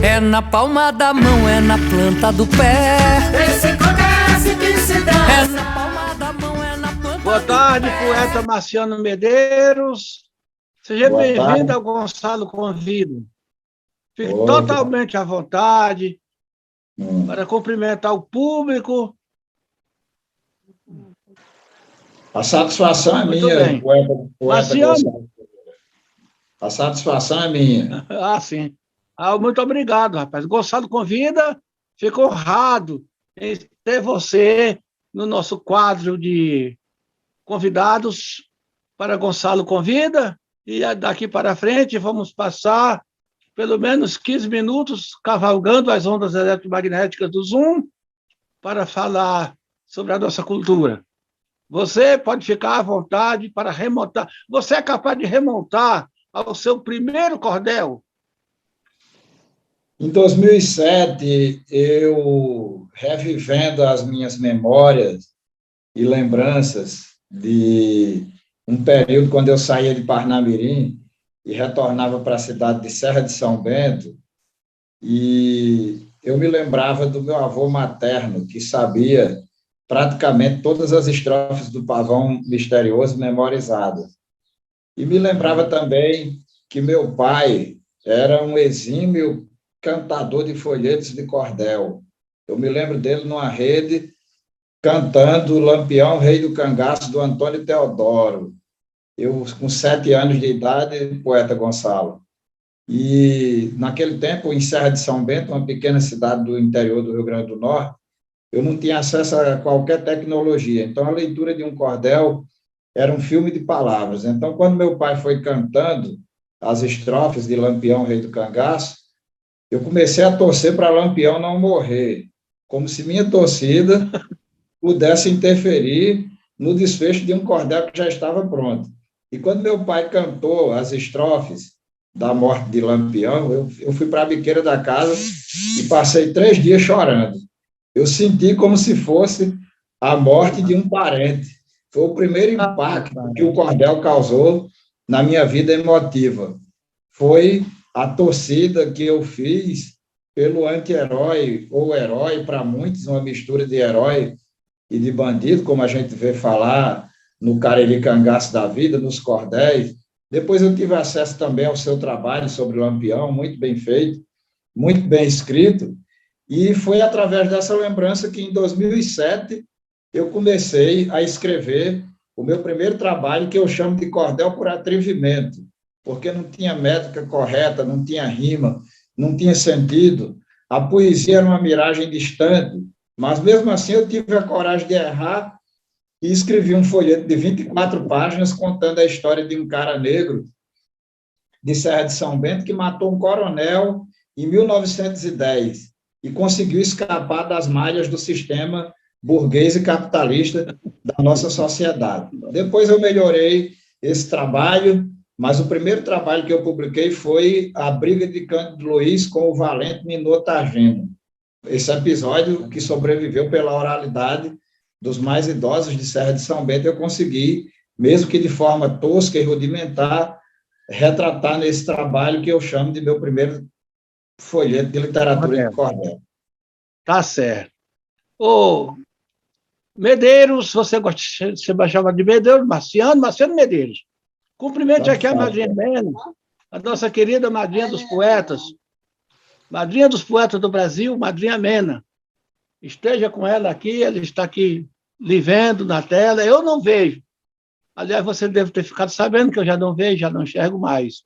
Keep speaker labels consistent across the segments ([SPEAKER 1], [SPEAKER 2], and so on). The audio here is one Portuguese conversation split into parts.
[SPEAKER 1] É na palma da mão, é na planta do pé.
[SPEAKER 2] Esse acontece que se dá.
[SPEAKER 1] É na palma da mão, é na planta
[SPEAKER 3] Boa
[SPEAKER 1] do
[SPEAKER 3] tarde,
[SPEAKER 1] pé.
[SPEAKER 3] poeta Marciano Medeiros. Seja
[SPEAKER 4] Boa
[SPEAKER 3] bem-vindo
[SPEAKER 4] tarde.
[SPEAKER 3] ao Gonçalo Convido. Fique
[SPEAKER 4] Oi,
[SPEAKER 3] totalmente à vontade
[SPEAKER 4] Hum.
[SPEAKER 3] para cumprimentar o público.
[SPEAKER 4] A satisfação é
[SPEAKER 3] Muito
[SPEAKER 4] minha,
[SPEAKER 3] bem.
[SPEAKER 4] poeta
[SPEAKER 3] Marciano.
[SPEAKER 4] Gonçalo. A satisfação é minha.
[SPEAKER 3] Ah, sim. Muito obrigado, rapaz. Gonçalo Convida, fico honrado em ter você no nosso quadro de convidados para Gonçalo Convida. E daqui para frente vamos passar pelo menos 15 minutos cavalgando as ondas eletromagnéticas do Zoom para falar sobre a nossa cultura. Você pode ficar à vontade para remontar. Você é capaz de remontar ao seu primeiro cordel?
[SPEAKER 4] Em 2007, eu, revivendo as minhas memórias e lembranças de um período quando eu saía de Parnamirim e retornava para a cidade de Serra de São Bento, e eu me lembrava do meu avô materno, que sabia praticamente todas as estrofes do Pavão Misterioso memorizadas. E me lembrava também que meu pai era um exímio cantador de folhetos de cordel. Eu me lembro dele numa rede cantando Lampião, Rei do Cangaço, do Antônio Teodoro. Eu, com 7 anos de idade, poeta Gonçalo. E, naquele tempo, em Serra de São Bento, uma pequena cidade do interior do Rio Grande do Norte, eu não tinha acesso a qualquer tecnologia. Então, a leitura de um cordel era um filme de palavras. Então, quando meu pai foi cantando as estrofes de Lampião, Rei do Cangaço, eu comecei a torcer para Lampião não morrer, como se minha torcida pudesse interferir no desfecho de um cordel que já estava pronto. E quando meu pai cantou as estrofes da morte de Lampião, eu fui para a biqueira da casa e passei 3 dias chorando. Eu senti como se fosse a morte de um parente. Foi o primeiro impacto que o cordel causou na minha vida emotiva. Foi a torcida que eu fiz pelo anti-herói ou herói, para muitos, uma mistura de herói e de bandido, como a gente vê falar no Cariri Cangaço da vida, nos cordéis. Depois eu tive acesso também ao seu trabalho sobre Lampião, muito bem feito, muito bem escrito, e foi através dessa lembrança que, em 2007, eu comecei a escrever o meu primeiro trabalho, que eu chamo de Cordel por Atrevimento, porque não tinha métrica correta, não tinha rima, não tinha sentido. A poesia era uma miragem distante, mas, mesmo assim, eu tive a coragem de errar e escrevi um folheto de 24 páginas contando a história de um cara negro de Serra de São Bento que matou um coronel em 1910 e conseguiu escapar das malhas do sistema burguês e capitalista da nossa sociedade. Depois eu melhorei esse trabalho, mas o primeiro trabalho que eu publiquei foi A Briga de Cândido Luiz com o valente Minotagino. Esse episódio, que sobreviveu pela oralidade dos mais idosos de Serra de São Bento, eu consegui, mesmo que de forma tosca e rudimentar, retratar nesse trabalho que eu chamo de meu primeiro folheto de literatura de cordel.
[SPEAKER 3] Tá certo. Ô, Medeiros, você gosta de ser chamado de Medeiros, Marciano Medeiros. Cumprimente aqui a madrinha Mena, a nossa querida madrinha dos poetas do Brasil, madrinha Mena. Esteja com ela aqui, ela está aqui lhe vendo na tela, eu não vejo. Aliás, você deve ter ficado sabendo que eu já não vejo, já não enxergo mais.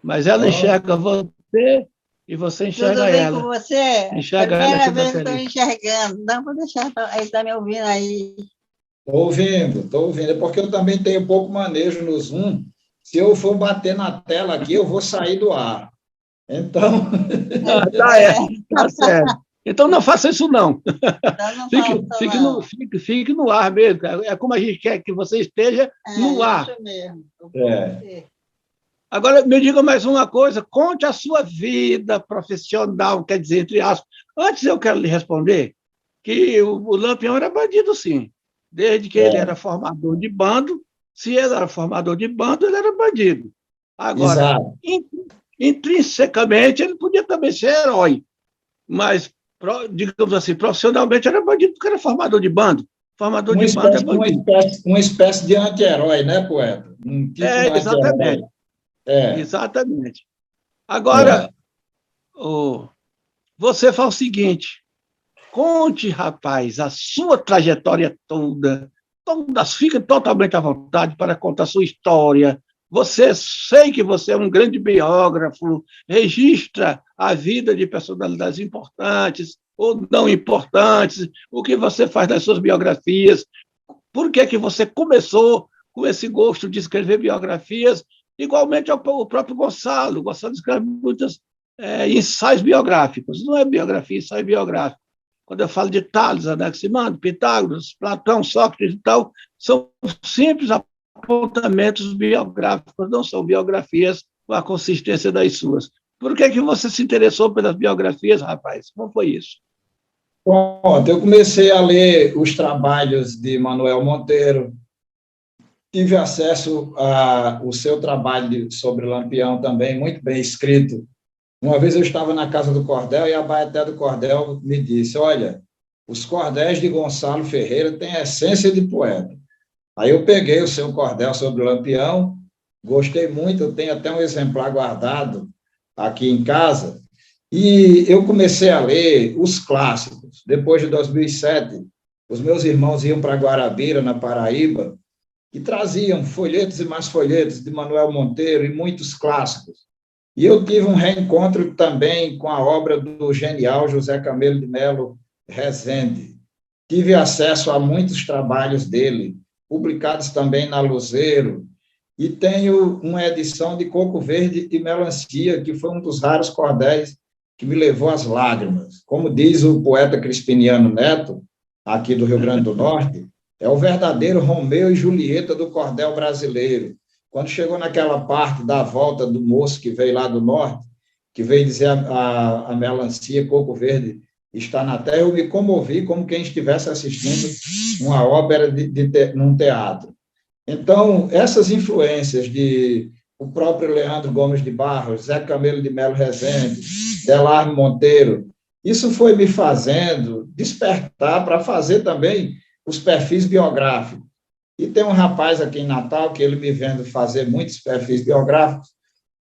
[SPEAKER 3] Mas ela enxerga você e você enxerga
[SPEAKER 5] Tudo bem
[SPEAKER 3] ela.
[SPEAKER 5] com você?
[SPEAKER 3] Enxerga
[SPEAKER 5] Primeira
[SPEAKER 3] ela
[SPEAKER 5] vez que estou enxergando. Não, vou deixar, ele está me ouvindo aí.
[SPEAKER 4] Estou ouvindo, é porque eu também tenho pouco manejo no Zoom. Se eu for bater na tela aqui, eu vou sair do ar. Então...
[SPEAKER 3] Tá certo. Então não faça isso, não.
[SPEAKER 5] Não
[SPEAKER 3] Fique no ar mesmo. É como a gente quer que você esteja no ar.
[SPEAKER 5] Isso mesmo.
[SPEAKER 3] Agora, me diga mais uma coisa, conte a sua vida profissional, quer dizer, entre aspas. Antes eu quero lhe responder que o Lampião era bandido, sim, desde que ele era formador de bando. Se ele era formador de bando, ele era bandido. Agora,
[SPEAKER 4] Exato.
[SPEAKER 3] intrinsecamente, ele podia também ser herói, mas, digamos assim, profissionalmente era bandido porque era formador de bando. Formador de bando é bandido.
[SPEAKER 4] Uma espécie de anti-herói, né, poeta? Um tipo de anti-herói.
[SPEAKER 3] Exatamente.
[SPEAKER 4] É.
[SPEAKER 3] Exatamente. Agora, você faz o seguinte, conte, rapaz, a sua trajetória toda, fique totalmente à vontade para contar a sua história. Sei que você é um grande biógrafo, registra a vida de personalidades importantes ou não importantes, o que você faz nas suas biografias, por que você começou com esse gosto de escrever biografias, igualmente ao próprio Gonçalo. Gonçalo escreve muitos ensaios biográficos, não é biografia, ensaio biográfico. Quando eu falo de Tales, Anaximandro, Pitágoras, Platão, Sócrates e tal, são simples apontamentos biográficos, não são biografias com a consistência das suas. Por que você se interessou pelas biografias, rapaz? Como foi isso?
[SPEAKER 4] Pronto, eu comecei a ler os trabalhos de Manuel Monteiro, tive acesso ao seu trabalho sobre Lampião também, muito bem escrito. Uma vez eu estava na casa do Cordel e a Baeté do Cordel me disse, olha, os cordéis de Gonçalo Ferreira têm a essência de poeta. Aí eu peguei o seu cordel sobre o Lampião, gostei muito, eu tenho até um exemplar guardado aqui em casa, e eu comecei a ler os clássicos. Depois de 2007, os meus irmãos iam para Guarabira, na Paraíba, e traziam folhetos e mais folhetos de Manuel Monteiro e muitos clássicos. E eu tive um reencontro também com a obra do genial José Camelo de Melo Rezende. Tive acesso a muitos trabalhos dele, publicados também na Luzeiro, e tenho uma edição de Coco Verde e Melancia, que foi um dos raros cordéis que me levou às lágrimas. Como diz o poeta Crispiniano Neto, aqui do Rio Grande do Norte, é o verdadeiro Romeu e Julieta do cordel brasileiro. Quando chegou naquela parte da volta do moço que veio lá do norte, que veio dizer a melancia, Coco Verde, está na terra, eu me comovi como quem estivesse assistindo uma ópera num teatro. Então, essas influências de o próprio Leandro Gomes de Barros, Zé Camelo de Melo Rezende, Delarme Monteiro, isso foi me fazendo despertar para fazer também os perfis biográficos. E tem um rapaz aqui em Natal, que ele me vendo fazer muitos perfis biográficos,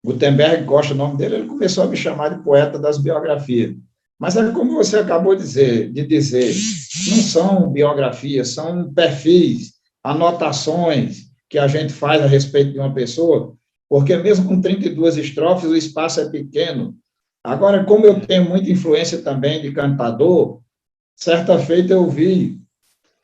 [SPEAKER 4] Gutenberg Costa, o nome dele, ele começou a me chamar de poeta das biografias. Mas é como você acabou de dizer, não são biografias, são perfis, anotações que a gente faz a respeito de uma pessoa, porque mesmo com 32 estrofes, o espaço é pequeno. Agora, como eu tenho muita influência também de cantador, certa feita eu vi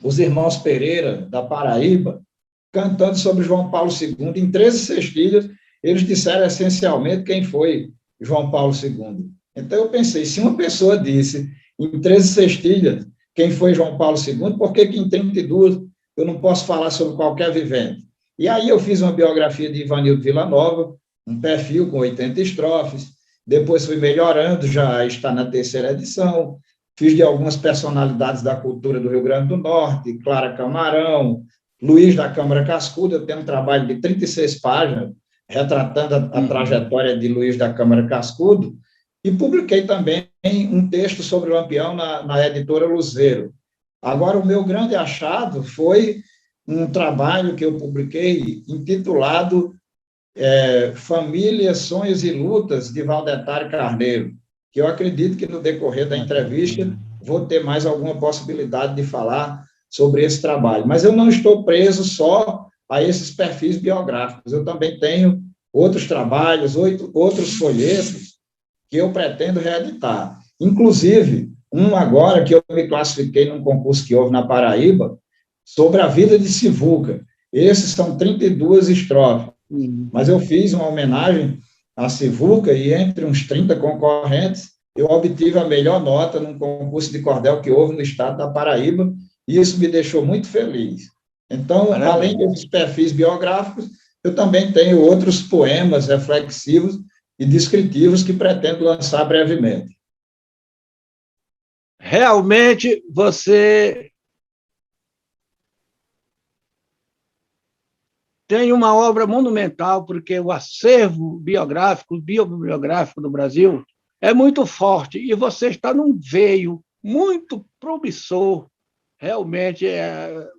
[SPEAKER 4] os irmãos Pereira, da Paraíba, cantando sobre João Paulo II. Em 13 sextilhas, eles disseram essencialmente quem foi João Paulo II. Então, eu pensei, se uma pessoa disse em 13 sextilhas quem foi João Paulo II, por que em 32 eu não posso falar sobre qualquer vivente? E aí eu fiz uma biografia de Ivanildo Villanova, um perfil com 80 estrofes, depois fui melhorando, já está na 3ª edição, fiz de algumas personalidades da cultura do Rio Grande do Norte, Clara Camarão, Luiz da Câmara Cascudo. Eu tenho um trabalho de 36 páginas, retratando a trajetória de Luiz da Câmara Cascudo, e publiquei também um texto sobre o Lampião na editora Luzeiro. Agora, o meu grande achado foi um trabalho que eu publiquei intitulado Família, Sonhos e Lutas, de Valdetário Carneiro, que eu acredito que no decorrer da entrevista vou ter mais alguma possibilidade de falar sobre esse trabalho. Mas eu não estou preso só a esses perfis biográficos, eu também tenho outros trabalhos, outros folhetos que eu pretendo reeditar. Inclusive, um agora que eu me classifiquei num concurso que houve na Paraíba, sobre a vida de Sivuca. Esses são 32 estrofes, mas eu fiz uma homenagem a Sivuca, e entre uns 30 concorrentes, eu obtive a melhor nota num concurso de cordel que houve no estado da Paraíba, e isso me deixou muito feliz. Então, além desses perfis biográficos, eu também tenho outros poemas reflexivos e descritivos que pretendo lançar brevemente.
[SPEAKER 3] Realmente, você tem uma obra monumental, porque o acervo biográfico, biobiográfico do Brasil é muito forte, e você está num veio muito promissor. Realmente,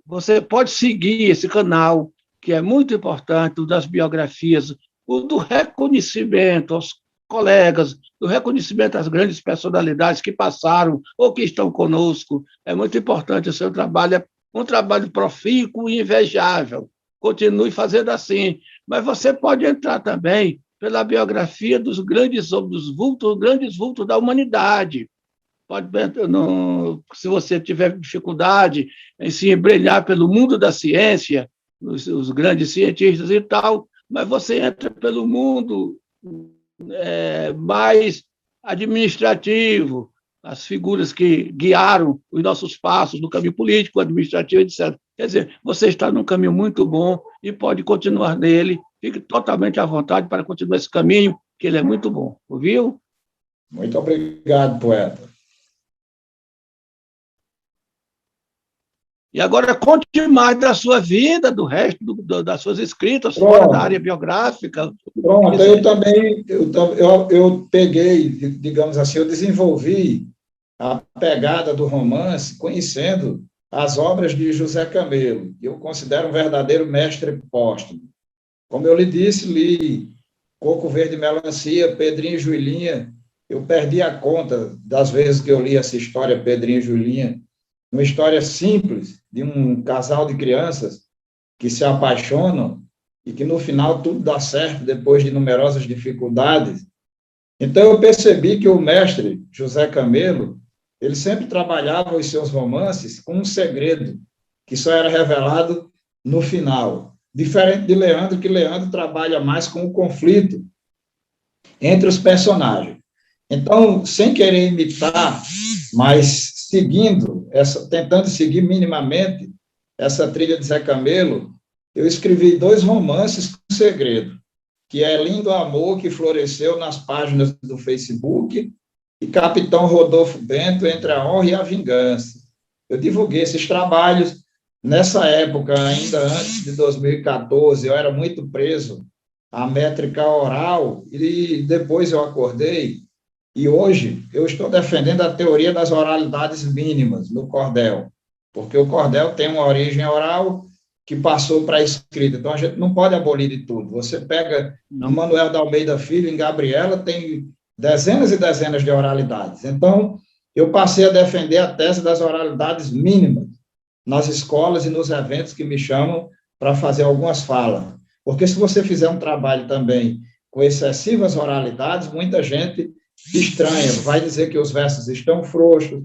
[SPEAKER 3] você pode seguir esse canal, que é muito importante, o das biografias, o do reconhecimento aos colegas, do reconhecimento às grandes personalidades que passaram ou que estão conosco. É muito importante o seu trabalho, é um trabalho profícuo e invejável. Continue fazendo assim. Mas você pode entrar também pela biografia dos grandes vultos da humanidade. Pode, se você tiver dificuldade em se embrenhar pelo mundo da ciência, os grandes cientistas e tal, mas você entra pelo mundo mais administrativo, as figuras que guiaram os nossos passos no caminho político, administrativo, etc. Quer dizer, você está num caminho muito bom e pode continuar nele. Fique totalmente à vontade para continuar esse caminho, que ele é muito bom. Ouviu?
[SPEAKER 4] Muito obrigado, poeta.
[SPEAKER 3] E agora conte mais da sua vida, do resto das suas escritas, fora da área biográfica.
[SPEAKER 4] Pronto, eu também, eu peguei, digamos assim, eu desenvolvi a pegada do romance conhecendo as obras de José Camelo, que eu considero um verdadeiro mestre póstumo. Como eu lhe disse, li Coco Verde e Melancia, Pedrinho e Julinha. Eu perdi a conta das vezes que eu li essa história, Pedrinho e Julinha, uma história simples de um casal de crianças que se apaixonam e que, no final, tudo dá certo depois de numerosas dificuldades. Então, eu percebi que o mestre José Camelo, ele sempre trabalhava os seus romances com um segredo que só era revelado no final. Diferente de Leandro, que Leandro trabalha mais com o conflito entre os personagens. Então, sem querer imitar, mas tentando seguir minimamente essa trilha de Zé Camelo, eu escrevi 2 romances com segredo, que é Lindo Amor, que floresceu nas páginas do Facebook, e Capitão Rodolfo Bento, Entre a Honra e a Vingança. Eu divulguei esses trabalhos nessa época, ainda antes de 2014, eu era muito preso à métrica oral, e depois eu acordei. E hoje eu estou defendendo a teoria das oralidades mínimas no cordel, porque o cordel tem uma origem oral que passou para a escrita. Então, a gente não pode abolir de tudo. Você pega no Manuel da Almeida Filho, em Gabriela, tem dezenas e dezenas de oralidades. Então, eu passei a defender a tese das oralidades mínimas nas escolas e nos eventos que me chamam para fazer algumas falas. Porque se você fizer um trabalho também com excessivas oralidades, muita gente estranha, vai dizer que os versos estão frouxos,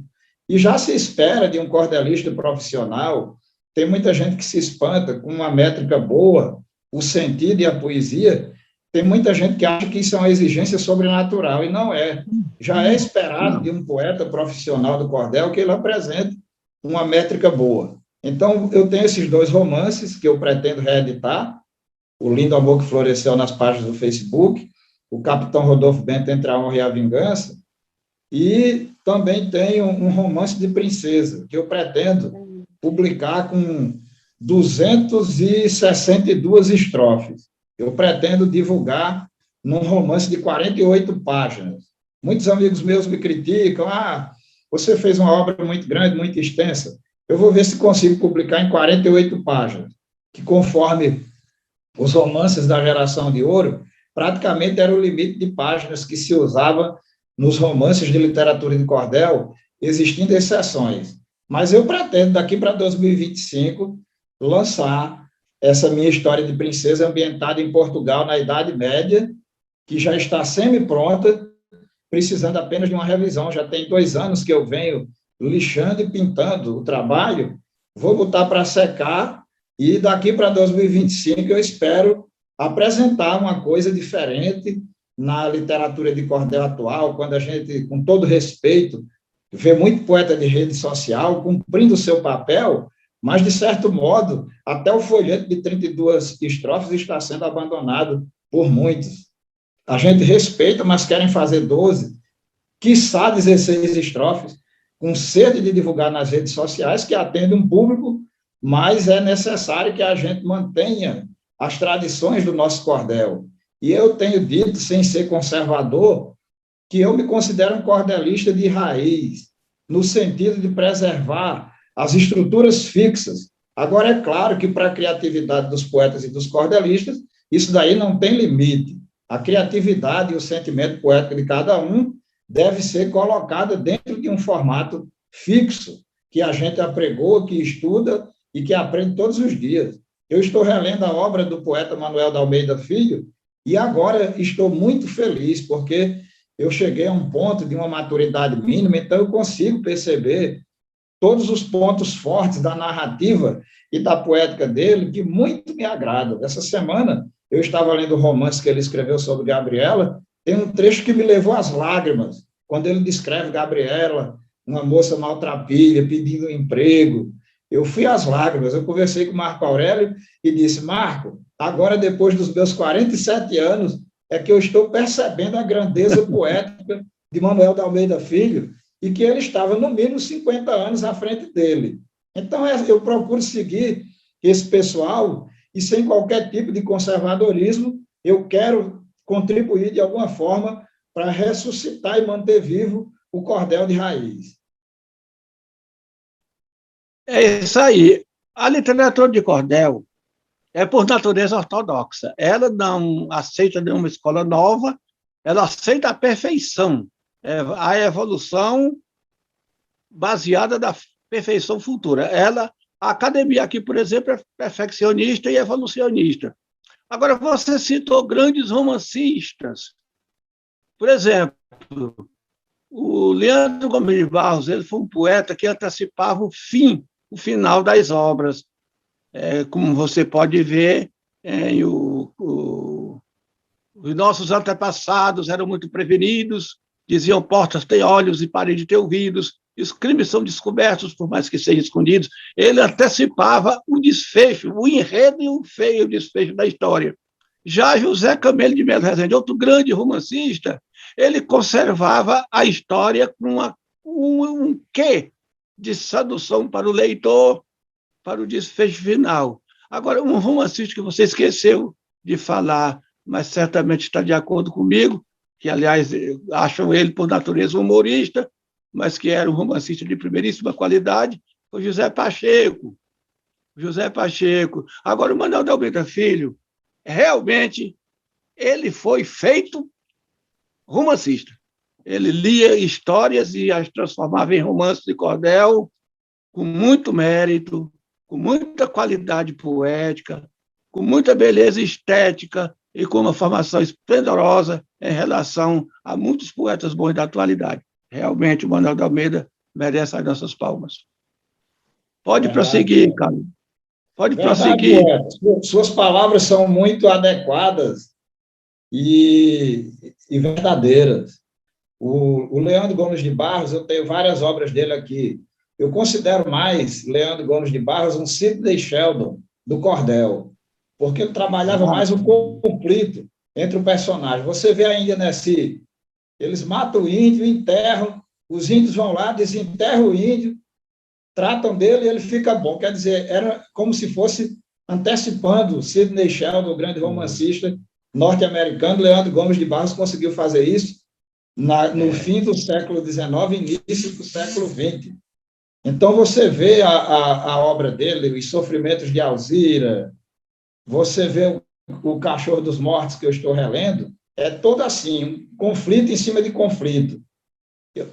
[SPEAKER 4] e já se espera de um cordelista profissional. Tem muita gente que se espanta com uma métrica boa, o sentido e a poesia. Tem muita gente que acha que isso é uma exigência sobrenatural, e não é. Já é esperado de um poeta profissional do cordel que ele apresente uma métrica boa. Então, eu tenho esses 2 romances que eu pretendo reeditar, O Lindo Amor que Floresceu nas páginas do Facebook, o Capitão Rodolfo Bento, Entre a Honra e a Vingança, e também tenho um romance de princesa, que eu pretendo publicar com 262 estrofes. Eu pretendo divulgar num romance de 48 páginas. Muitos amigos meus me criticam, você fez uma obra muito grande, muito extensa. Eu vou ver se consigo publicar em 48 páginas, que conforme os romances da geração de ouro, praticamente era o limite de páginas que se usava nos romances de literatura de cordel, existindo exceções. Mas eu pretendo, daqui para 2025, lançar essa minha história de princesa ambientada em Portugal na Idade Média, que já está semi-pronta, precisando apenas de uma revisão. Já tem 2 anos que eu venho lixando e pintando o trabalho, vou botar para secar, e daqui para 2025 eu espero apresentar uma coisa diferente na literatura de cordel atual, quando a gente, com todo respeito, vê muito poeta de rede social cumprindo o seu papel, mas, de certo modo, até o folheto de 32 estrofes está sendo abandonado por muitos. A gente respeita, mas querem fazer 12, quiçá 16 estrofes, com sede de divulgar nas redes sociais, que atende um público, mas é necessário que a gente mantenha as tradições do nosso cordel. E eu tenho dito, sem ser conservador, que eu me considero um cordelista de raiz, no sentido de preservar as estruturas fixas. Agora, é claro que para a criatividade dos poetas e dos cordelistas, isso daí não tem limite. A criatividade e o sentimento poético de cada um deve ser colocada dentro de um formato fixo, que a gente apregou, que estuda e que aprende todos os dias. Eu estou relendo a obra do poeta Manuel de Almeida Filho e agora estou muito feliz, porque eu cheguei a um ponto de uma maturidade mínima, então eu consigo perceber todos os pontos fortes da narrativa e da poética dele, que muito me agradam. Essa semana, eu estava lendo o romance que ele escreveu sobre Gabriela, tem um trecho que me levou às lágrimas, quando ele descreve Gabriela, uma moça maltrapilha, pedindo um emprego. Eu fui às lágrimas, eu conversei com o Marco Aurélio e disse, Marco, agora, depois dos meus 47 anos, é que eu estou percebendo a grandeza poética de Manuel de Almeida Filho, e que ele estava, no mínimo, 50 anos à frente dele. Então, eu procuro seguir esse pessoal, e sem qualquer tipo de conservadorismo, eu quero contribuir, de alguma forma, para ressuscitar e manter vivo o cordel de raiz.
[SPEAKER 3] É isso aí. A literatura de cordel é, por natureza, ortodoxa. Ela não aceita nenhuma escola nova, ela aceita a perfeição, a evolução baseada na perfeição futura. A academia aqui, por exemplo, é perfeccionista e evolucionista. Agora, você citou grandes romancistas. Por exemplo, o Leandro Gomes de Barros, ele foi um poeta que antecipava o final das obras. Como você pode ver, os nossos antepassados eram muito prevenidos, diziam portas têm olhos e paredes têm ouvidos, e os crimes são descobertos, por mais que sejam escondidos. Ele antecipava o desfecho, o enredo e o feio desfecho da história. Já José Camelo de Melo Rezende, outro grande romancista, ele conservava a história com um quê de sedução para o leitor, para o desfecho final. Agora, um romancista que você esqueceu de falar, mas certamente está de acordo comigo, que, aliás, acham ele, por natureza, humorista, mas que era um romancista de primeiríssima qualidade, foi José Pacheco. José Pacheco. Agora, o Manuel de Almeida Filho, realmente, ele foi feito romancista. Ele lia histórias e as transformava em romances de cordel, com muito mérito, com muita qualidade poética, com muita beleza estética e com uma formação esplendorosa em relação a muitos poetas bons da atualidade. Realmente, o Manuel de Almeida merece as nossas palmas. Pode prosseguir, Carlos. Pode prosseguir.
[SPEAKER 4] Suas palavras são muito adequadas e verdadeiras. O Leandro Gomes de Barros, eu tenho várias obras dele aqui. Eu considero mais Leandro Gomes de Barros um Sidney Sheldon do cordel, porque ele trabalhava mais o conflito entre o personagem. Você vê ainda nesse... Eles matam o índio, enterram, os índios vão lá, desenterram o índio, tratam dele e ele fica bom. Quer dizer, era como se fosse antecipando Sidney Sheldon, o grande romancista norte-americano. Leandro Gomes de Barros conseguiu fazer isso no fim do século XIX e início do século XX. Então, você vê a obra dele, Os Sofrimentos de Alzira, você vê o Cachorro dos Mortos, que eu estou relendo, é todo assim, um conflito em cima de conflito,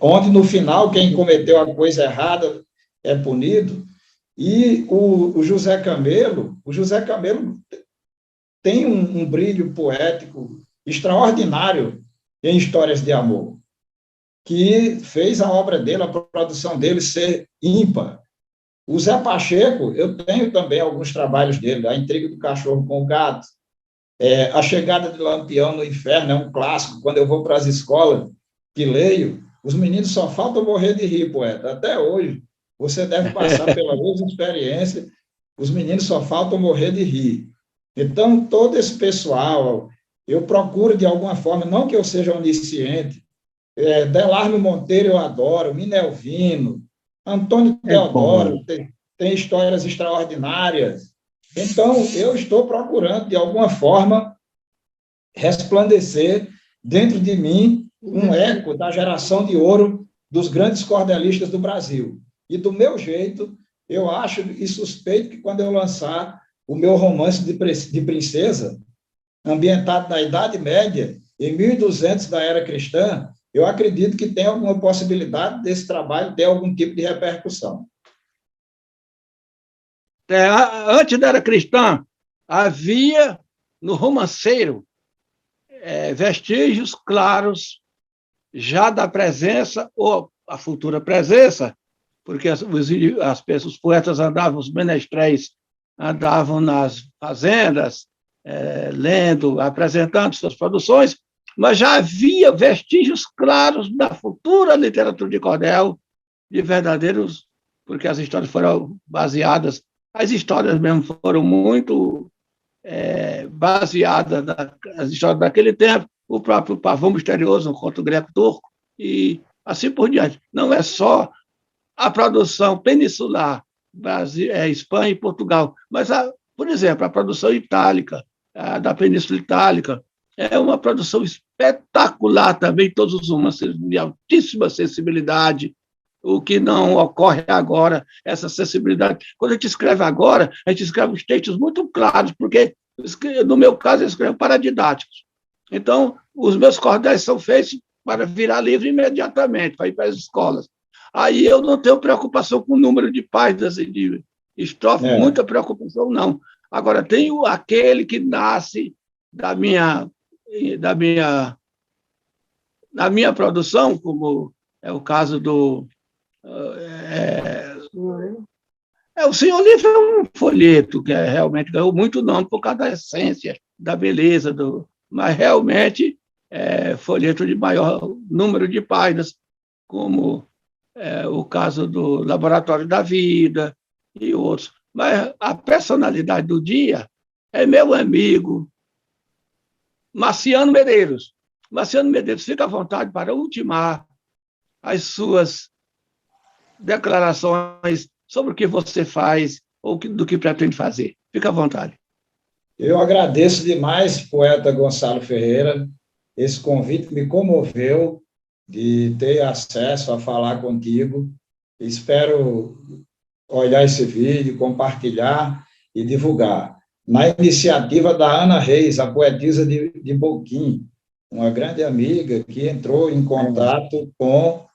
[SPEAKER 4] onde, no final, quem cometeu a coisa errada é punido. E o José Camelo tem um brilho poético extraordinário em Histórias de Amor, que fez a obra dele, a produção dele ser ímpar. O Zé Pacheco, eu tenho também alguns trabalhos dele, A Intriga do Cachorro com o Gato, A Chegada de Lampião no Inferno, é um clássico. Quando eu vou para as escolas que leio, os meninos só faltam morrer de rir, poeta, até hoje. você deve passar pela mesma experiência, os meninos só faltam morrer de rir. Então, todo esse pessoal, eu procuro, de alguma forma, não que eu seja onisciente, Delarme Monteiro eu adoro, Minelvino, Antônio Teodoro, tem histórias extraordinárias. Então, eu estou procurando, de alguma forma, resplandecer dentro de mim um eco da geração de ouro dos grandes cordelistas do Brasil. E, do meu jeito, eu acho e suspeito que, quando eu lançar o meu romance de princesa, ambientado na Idade Média, em 1200 da era cristã, eu acredito que tem alguma possibilidade desse trabalho ter algum tipo de repercussão.
[SPEAKER 3] Antes da era cristã, havia no romanceiro vestígios claros já da presença, ou a futura presença, porque os poetas andavam, os menestréis andavam nas fazendas, lendo, apresentando suas produções, mas já havia vestígios claros da futura literatura de cordel, de verdadeiros, porque as histórias foram baseadas, as histórias mesmo foram muito baseadas nas histórias daquele tempo, o próprio Pavão Misterioso, um conto greco-turco, e assim por diante. Não é só a produção peninsular, Brasil, Espanha e Portugal, mas, por exemplo, a produção itálica, da Península Itálica, é uma produção espetacular também, todos os romances de altíssima sensibilidade, o que não ocorre agora, essa sensibilidade. Quando a gente escreve agora, a gente escreve os textos muito claros, porque, no meu caso, eu escrevo paradidáticos. Então, os meus cordéis são feitos para virar livro imediatamente, para ir para as escolas. Aí eu não tenho preocupação com o número de páginas e de estrofes, muita preocupação, não. Agora, tem aquele que nasce da minha produção, como é o caso do... o Senhor Livre é um folheto que realmente ganhou muito nome por causa da essência, da beleza, mas realmente é folheto de maior número de páginas, como o caso do Laboratório da Vida e outros. Mas a personalidade do dia é meu amigo Marciano Medeiros. Marciano Medeiros, fica à vontade para ultimar as suas declarações sobre o que você faz ou do que pretende fazer. Fica à vontade.
[SPEAKER 4] Eu agradeço demais, poeta Gonçalo Ferreira. Esse convite me comoveu de ter acesso a falar contigo. Espero olhar esse vídeo, compartilhar e divulgar. Na iniciativa da Ana Reis, a poetisa de Boquim, uma grande amiga que entrou em contato com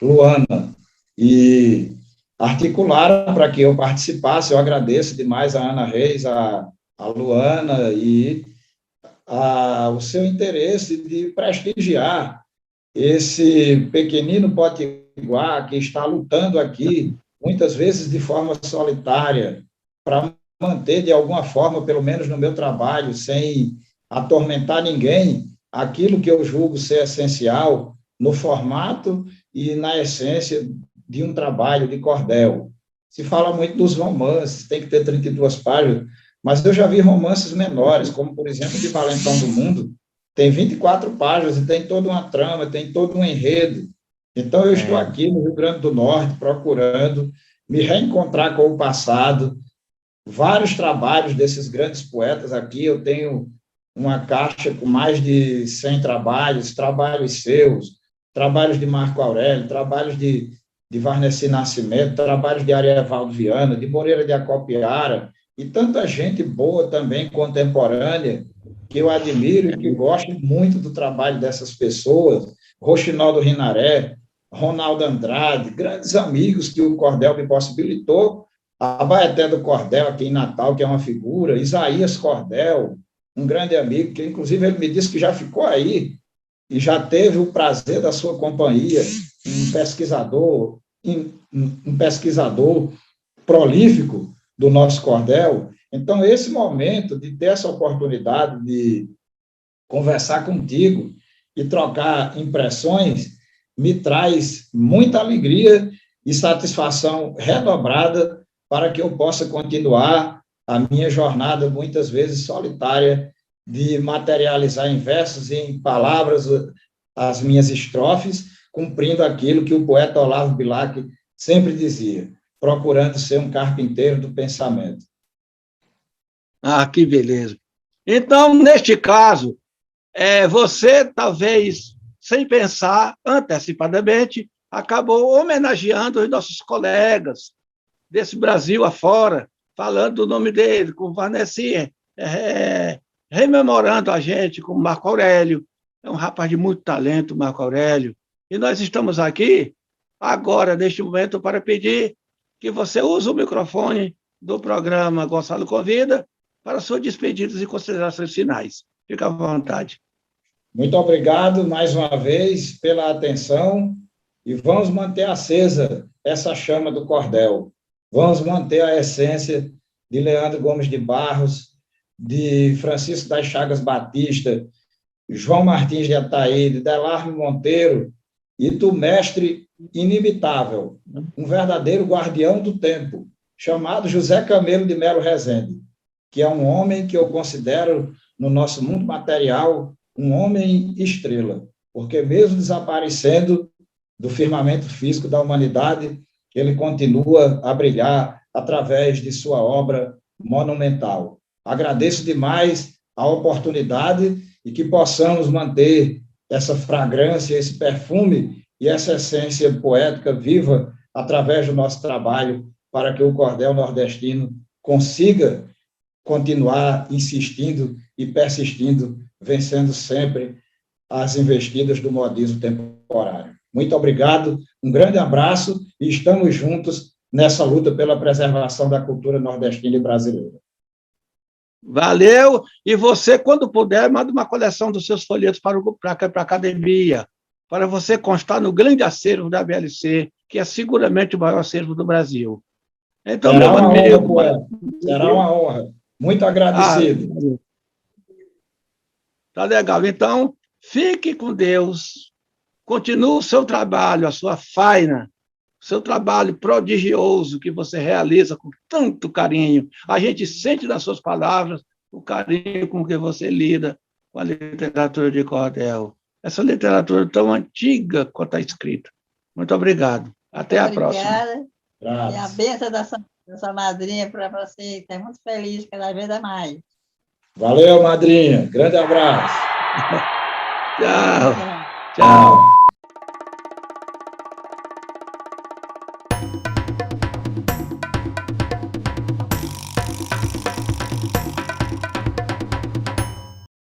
[SPEAKER 4] Luana e articularam para que eu participasse. Eu agradeço demais a Ana Reis, a Luana e o seu interesse de prestigiar esse pequenino potiguar que está lutando aqui, muitas vezes de forma solitária, para manter, de alguma forma, pelo menos no meu trabalho, sem atormentar ninguém, aquilo que eu julgo ser essencial no formato e na essência de um trabalho de cordel. Se fala muito dos romances, tem que ter 32 páginas, mas eu já vi romances menores, como, por exemplo, de Valentão do Mundo, tem 24 páginas e tem toda uma trama, tem todo um enredo. Então, eu estou aqui no Rio Grande do Norte procurando me reencontrar com o passado. Vários trabalhos desses grandes poetas aqui, eu tenho uma caixa com mais de 100 trabalhos seus, trabalhos de Marco Aurélio, trabalhos de Varnesi Nascimento, trabalhos de Arievaldo Viana, de Moreira de Acopiara, e tanta gente boa também, contemporânea, que eu admiro e que gosto muito do trabalho dessas pessoas, Rochinaldo Rinaré, Ronaldo Andrade, grandes amigos que o cordel me possibilitou, a Baeté do Cordel, aqui em Natal, que é uma figura, Isaías Cordel, um grande amigo, que inclusive ele me disse que já ficou aí e já teve o prazer da sua companhia, um pesquisador prolífico do nosso cordel. Então, esse momento de ter essa oportunidade de conversar contigo e trocar impressões me traz muita alegria e satisfação redobrada para que eu possa continuar a minha jornada, muitas vezes solitária, de materializar em versos e em palavras as minhas estrofes, cumprindo aquilo que o poeta Olavo Bilac sempre dizia, procurando ser um carpinteiro do pensamento.
[SPEAKER 3] Ah, que beleza. Então, neste caso, você talvez, sem pensar antecipadamente, acabou homenageando os nossos colegas desse Brasil afora, falando do nome dele, com Vanessa, rememorando a gente com Marco Aurélio. É um rapaz de muito talento, Marco Aurélio. E nós estamos aqui, agora, neste momento, para pedir que você use o microfone do programa Gonçalo Convida para suas despedidas e considerações finais. Fica à vontade.
[SPEAKER 4] Muito obrigado, mais uma vez, pela atenção, e vamos manter acesa essa chama do cordel. Vamos manter a essência de Leandro Gomes de Barros, de Francisco das Chagas Batista, João Martins de Ataíde, Delarme Monteiro, e do mestre inimitável, um verdadeiro guardião do tempo, chamado José Camelo de Melo Rezende, que é um homem que eu considero, no nosso mundo material, um homem estrela, porque mesmo desaparecendo do firmamento físico da humanidade, ele continua a brilhar através de sua obra monumental. Agradeço demais a oportunidade e que possamos manter essa fragrância, esse perfume e essa essência poética viva através do nosso trabalho, para que o cordel nordestino consiga continuar insistindo e persistindo, vencendo sempre as investidas do modismo temporário. Muito obrigado, um grande abraço e estamos juntos nessa luta pela preservação da cultura nordestina e brasileira.
[SPEAKER 3] Valeu! E você, quando puder, manda uma coleção dos seus folhetos para a academia, para você constar no grande acervo da BLC, que é seguramente o maior acervo do Brasil. Então,
[SPEAKER 4] será
[SPEAKER 3] meu amigo...
[SPEAKER 4] Será uma honra. Muito agradecido.
[SPEAKER 3] Tá legal. Então, fique com Deus. Continue o seu trabalho, a sua faina, o seu trabalho prodigioso que você realiza com tanto carinho. A gente sente nas suas palavras o carinho com que você lida com a literatura de cordel. Essa literatura tão antiga quanto a escrita. Muito obrigado. Até a próxima.
[SPEAKER 5] Obrigada. E a bênção da sua madrinha para você. Estou muito feliz cada vez a mais.
[SPEAKER 4] Valeu, madrinha. Grande abraço.
[SPEAKER 3] Tchau.
[SPEAKER 4] Tchau.